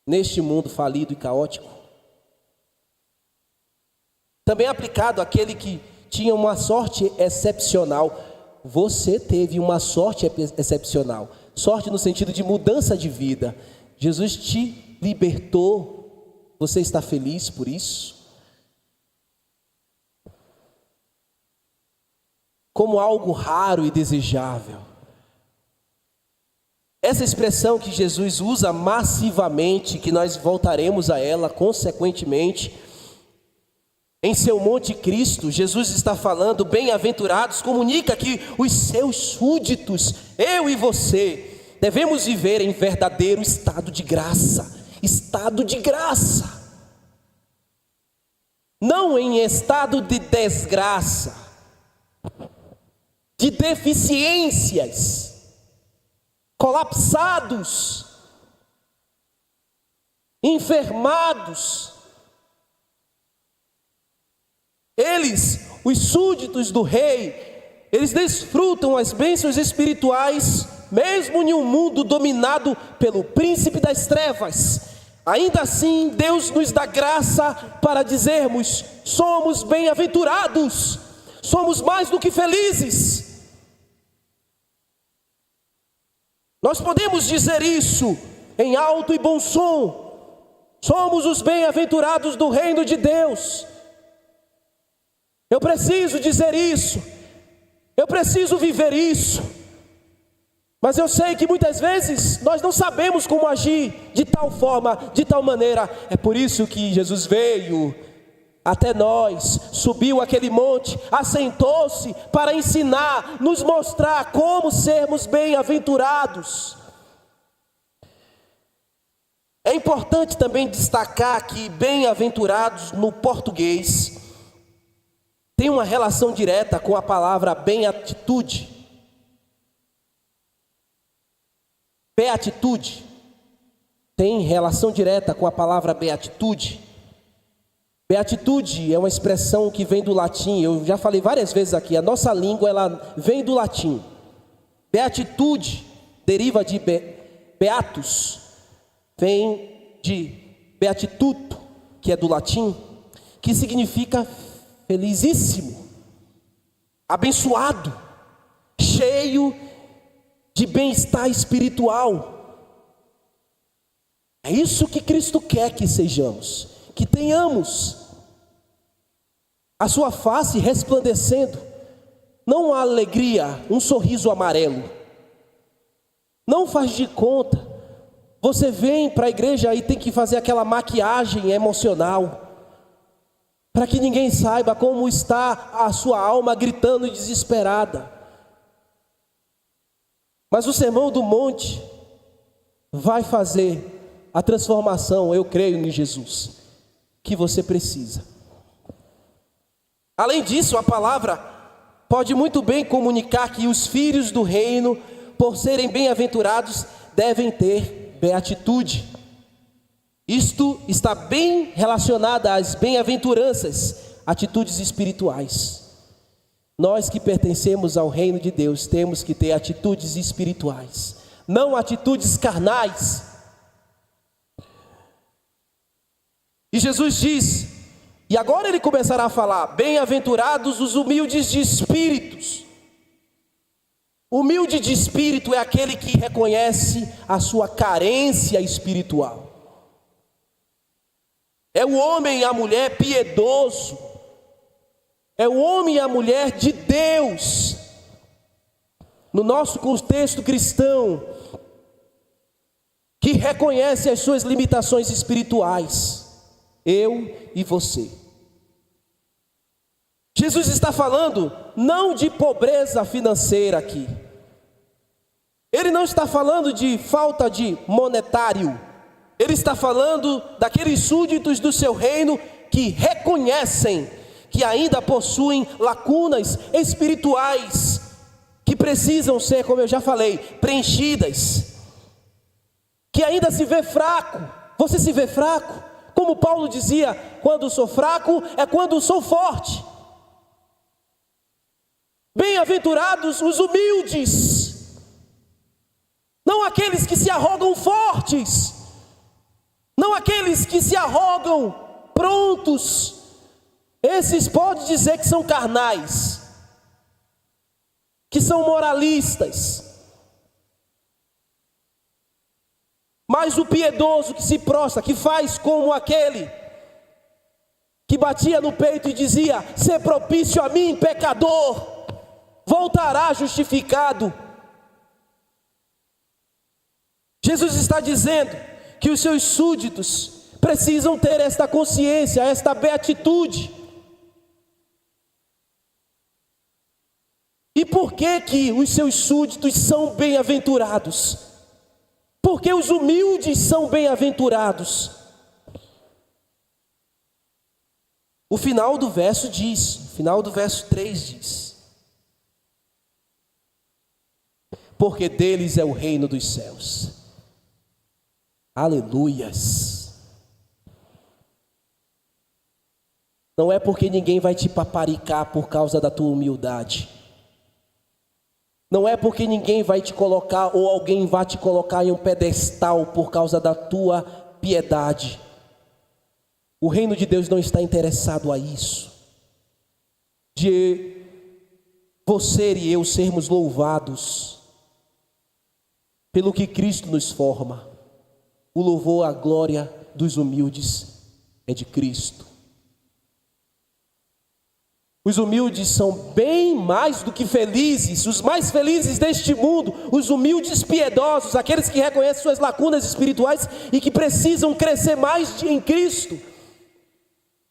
neste mundo falido e caótico. Também aplicado àquele que tinha uma sorte excepcional. Você teve uma sorte excepcional. Sorte no sentido de mudança de vida. Jesus te libertou. Você está feliz por isso? Como algo raro e desejável. Essa expressão que Jesus usa massivamente, que nós voltaremos a ela consequentemente, Em seu Monte Cristo, Jesus está falando, bem-aventurados, comunica que os seus súditos, eu e você, devemos viver em verdadeiro estado de graça. Estado de graça. Não em estado de desgraça, de deficiências, colapsados, enfermados. Eles, os súditos do rei, eles desfrutam as bênçãos espirituais, mesmo em um mundo dominado pelo príncipe das trevas. Ainda assim, Deus nos dá graça para dizermos: somos bem-aventurados, somos mais do que felizes. Nós podemos dizer isso em alto e bom som: somos os bem-aventurados do reino de Deus. Eu preciso dizer isso, eu preciso viver isso, mas eu sei que muitas vezes nós não sabemos como agir de tal forma, de tal maneira. É por isso que Jesus veio até nós, subiu aquele monte, assentou-se para ensinar, nos mostrar como sermos bem-aventurados. É importante também destacar que bem-aventurados no português tem uma relação direta com a palavra beatitude. Beatitude tem relação direta com a palavra beatitude. Beatitude é uma expressão que vem do latim. Eu já falei várias vezes aqui, a nossa língua ela vem do latim. Beatitude deriva de beatus, vem de beatituto, que é do latim, que significa felizíssimo, abençoado, cheio de bem-estar espiritual. É isso que Cristo quer que sejamos, que tenhamos a sua face resplandecendo, não uma alegria, um sorriso amarelo. Não faz de conta, você vem para a igreja e tem que fazer aquela maquiagem emocional, para que ninguém saiba como está a sua alma gritando desesperada. Mas o Sermão do Monte vai fazer a transformação, eu creio em Jesus, que você precisa. Além disso, a palavra pode muito bem comunicar que os filhos do reino, por serem bem-aventurados, devem ter beatitude. Isto está bem relacionado às bem-aventuranças, atitudes espirituais. Nós que pertencemos ao reino de Deus temos que ter atitudes espirituais, não atitudes carnais. E Jesus diz, e agora ele começará a falar: bem-aventurados os humildes de espíritos. Humilde de espírito é aquele que reconhece a sua carência espiritual. É o homem e a mulher piedoso. É o homem e a mulher de Deus. No nosso contexto cristão, que reconhece as suas limitações espirituais. Eu e você. Jesus está falando não de pobreza financeira aqui. Ele não está falando de falta de monetário. Ele está falando daqueles súditos do seu reino que reconhecem que ainda possuem lacunas espirituais, que precisam ser, como eu já falei, preenchidas. Que ainda se vê fraco. Você se vê fraco? Como Paulo dizia, quando sou fraco é quando sou forte. Bem-aventurados os humildes, não aqueles que se arrogam fortes, não aqueles que se arrogam prontos. Esses pode dizer que são carnais, que são moralistas. Mas o piedoso que se prostra, que faz como aquele que batia no peito e dizia: ser propício a mim, pecador, voltará justificado. Jesus está dizendo que os seus súditos precisam ter esta consciência, esta beatitude. E por que que os seus súditos são bem-aventurados? Porque os humildes são bem-aventurados. O final do verso diz, o final do verso 3 diz: porque deles é o reino dos céus. Aleluias. Não é porque ninguém vai te paparicar por causa da tua humildade. Não é porque ninguém vai te colocar ou alguém vai te colocar em um pedestal por causa da tua piedade. O reino de Deus não está interessado a isso. De você e eu sermos louvados pelo que Cristo nos forma. O louvor à glória dos humildes é de Cristo. Os humildes são bem mais do que felizes, os mais felizes deste mundo, os humildes piedosos, aqueles que reconhecem suas lacunas espirituais e que precisam crescer mais em Cristo.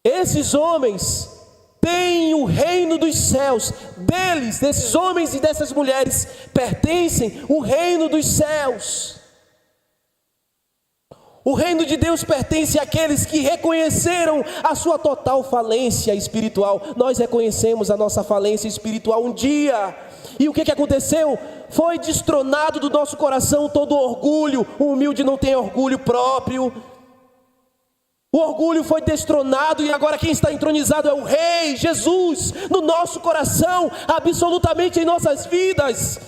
Esses homens têm o reino dos céus, deles, desses homens e dessas mulheres, pertencem o reino dos céus. O reino de Deus pertence àqueles que reconheceram a sua total falência espiritual. Nós reconhecemos a nossa falência espiritual um dia. E o que aconteceu? Foi destronado do nosso coração todo orgulho. O humilde não tem orgulho próprio. O orgulho foi destronado e agora quem está entronizado é o Rei Jesus no nosso coração, absolutamente em nossas vidas.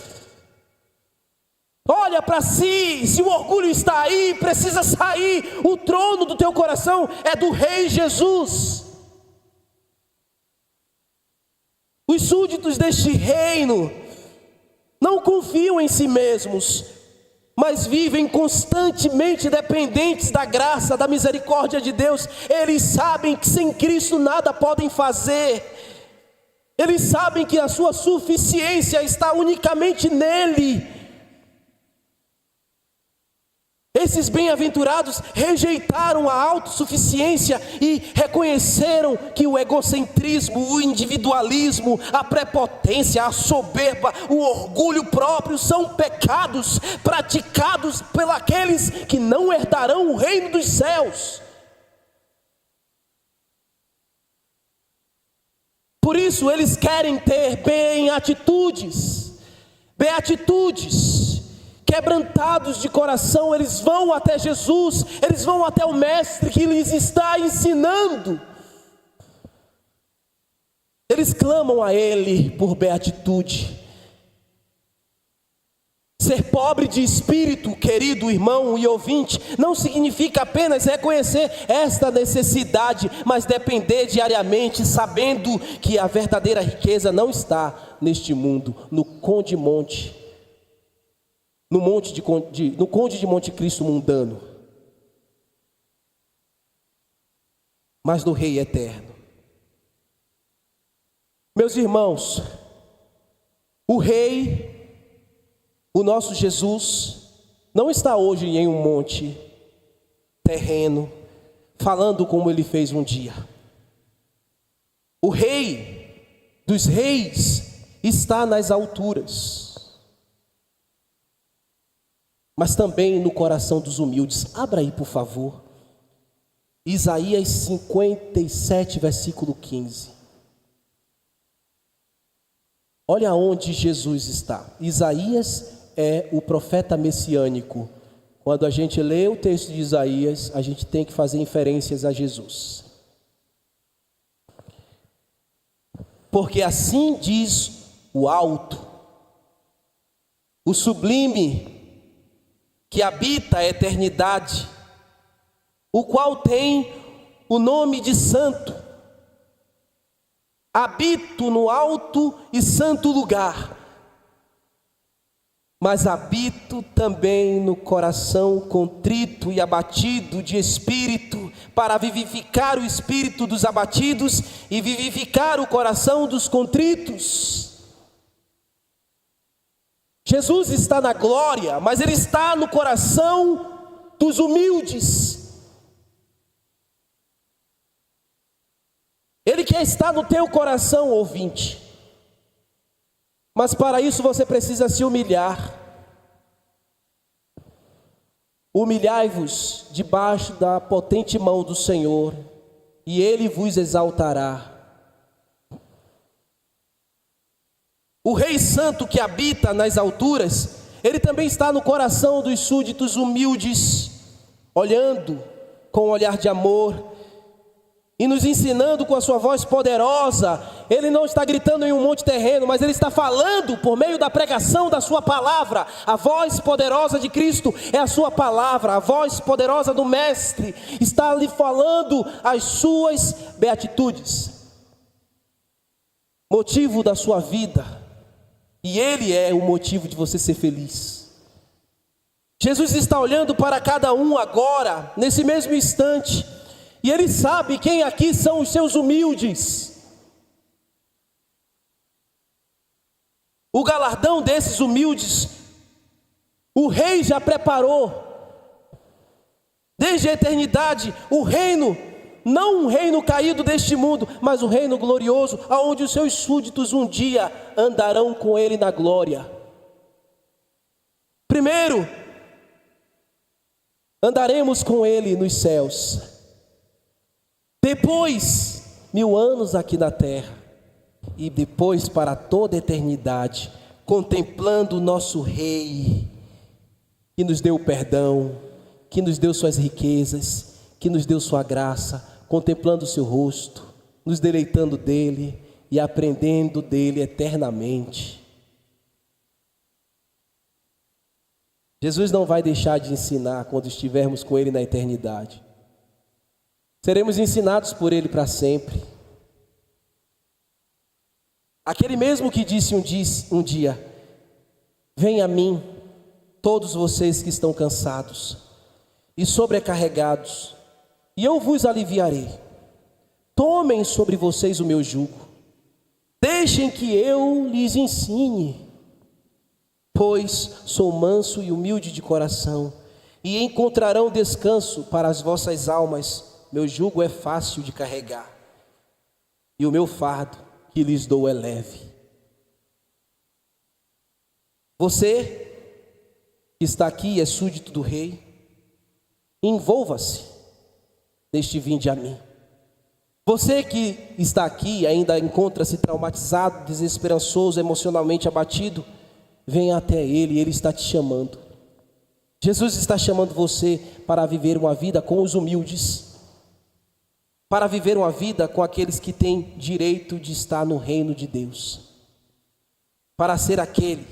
Olha para si, se o orgulho está aí, precisa sair. O trono do teu coração é do Rei Jesus. Os súditos deste reino não confiam em si mesmos, mas vivem constantemente dependentes da graça, da misericórdia de Deus. Eles sabem que sem Cristo nada podem fazer. Eles sabem que a sua suficiência está unicamente nele. Esses bem-aventurados rejeitaram a autossuficiência e reconheceram que o egocentrismo, o individualismo, a prepotência, a soberba, o orgulho próprio são pecados praticados por aqueles que não herdarão o reino dos céus. Por isso eles querem ter beatitudes, quebrantados de coração, eles vão até Jesus, eles vão até o Mestre que lhes está ensinando. Eles clamam a Ele por beatitude. Ser pobre de espírito, querido irmão e ouvinte, não significa apenas reconhecer esta necessidade, mas depender diariamente, sabendo que a verdadeira riqueza não está neste mundo, no Conde de Monte Cristo mundano, mas no Rei eterno. Meus irmãos, o Rei, o nosso Jesus, não está hoje em um monte terreno, falando como ele fez um dia. O Rei dos reis está nas alturas, mas também no coração dos humildes. Abra aí, por favor, Isaías 57, versículo 15. Olha onde Jesus está. Isaías é o profeta messiânico. Quando a gente lê o texto de Isaías, a gente tem que fazer inferências a Jesus. Porque assim diz o alto, o sublime, que habita a eternidade, o qual tem o nome de santo. Habito no alto e santo lugar, mas habito também no coração contrito e abatido de espírito, para vivificar o espírito dos abatidos e vivificar o coração dos contritos. Jesus está na glória, mas Ele está no coração dos humildes. Ele quer estar no teu coração, ouvinte. Mas para isso você precisa se humilhar. Humilhai-vos debaixo da potente mão do Senhor, e Ele vos exaltará. O Rei Santo que habita nas alturas, Ele também está no coração dos súditos humildes, olhando com um olhar de amor e nos ensinando com a sua voz poderosa. Ele não está gritando em um monte terreno, mas Ele está falando por meio da pregação da sua palavra. A voz poderosa de Cristo é a sua palavra. A voz poderosa do Mestre está lhe falando as suas beatitudes, motivo da sua vida, e Ele é o motivo de você ser feliz. Jesus está olhando para cada um agora, nesse mesmo instante, e Ele sabe quem aqui são os seus humildes. O galardão desses humildes, o Rei já preparou. Desde a eternidade, o reino, não um reino caído deste mundo, mas um reino glorioso, aonde os seus súditos um dia andarão com Ele na glória. Primeiro, andaremos com Ele nos céus. Depois, 1000 anos aqui na terra. E depois para toda a eternidade, contemplando o nosso Rei, que nos deu o perdão, que nos deu suas riquezas, que nos deu sua graça, contemplando o seu rosto, nos deleitando dele e aprendendo dele eternamente. Jesus não vai deixar de ensinar quando estivermos com Ele na eternidade. Seremos ensinados por Ele para sempre. Aquele mesmo que disse um dia: venha a mim, todos vocês que estão cansados e sobrecarregados, e eu vos aliviarei. Tomem sobre vocês o meu jugo, deixem que eu lhes ensine, pois sou manso e humilde de coração, e encontrarão descanso para as vossas almas. Meu jugo é fácil de carregar, e o meu fardo que lhes dou é leve. Você que está aqui e é súdito do Rei, envolva-se neste vinde a mim. Você que está aqui e ainda encontra-se traumatizado, desesperançoso, emocionalmente abatido, venha até Ele, Ele está te chamando. Jesus está chamando você para viver uma vida com os humildes, para viver uma vida com aqueles que têm direito de estar no reino de Deus, para ser aquele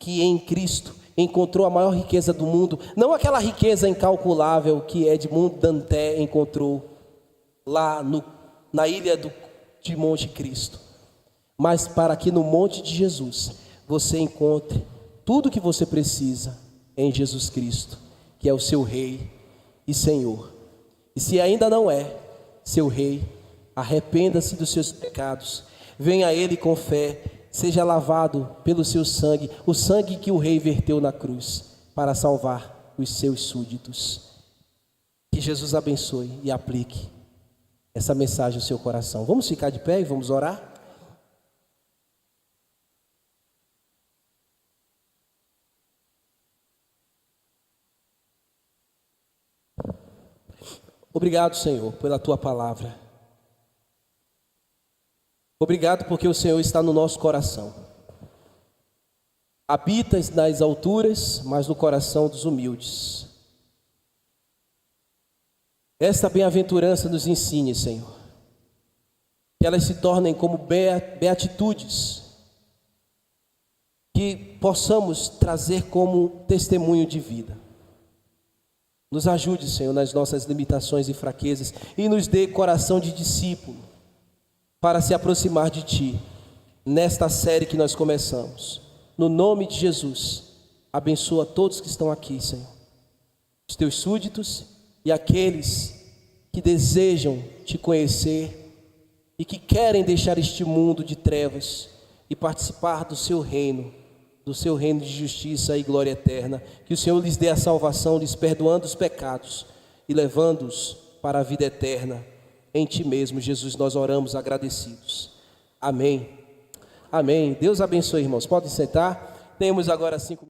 que em Cristo encontrou a maior riqueza do mundo, não aquela riqueza incalculável que Edmond Dantes encontrou lá na ilha de Monte Cristo, mas para que no monte de Jesus você encontre tudo o que você precisa em Jesus Cristo, que é o seu Rei e Senhor. E se ainda não é seu Rei, arrependa-se dos seus pecados, venha a Ele com fé, seja lavado pelo seu sangue, o sangue que o Rei verteu na cruz, para salvar os seus súditos. Que Jesus abençoe e aplique essa mensagem ao seu coração. Vamos ficar de pé e vamos orar? Obrigado, Senhor, pela Tua palavra. Obrigado porque o Senhor está no nosso coração. Habitas nas alturas, mas no coração dos humildes. Esta bem-aventurança nos ensine, Senhor, que elas se tornem como beatitudes, que possamos trazer como testemunho de vida. Nos ajude, Senhor, nas nossas limitações e fraquezas, e nos dê coração de discípulo para se aproximar de Ti, nesta série que nós começamos. No nome de Jesus, abençoa todos que estão aqui, Senhor, os Teus súditos e aqueles que desejam Te conhecer e que querem deixar este mundo de trevas e participar do Seu reino de justiça e glória eterna. Que o Senhor lhes dê a salvação, lhes perdoando os pecados e levando-os para a vida eterna. Em Ti mesmo, Jesus, nós oramos agradecidos. Amém. Amém. Deus abençoe, irmãos. Podem sentar. Temos agora 5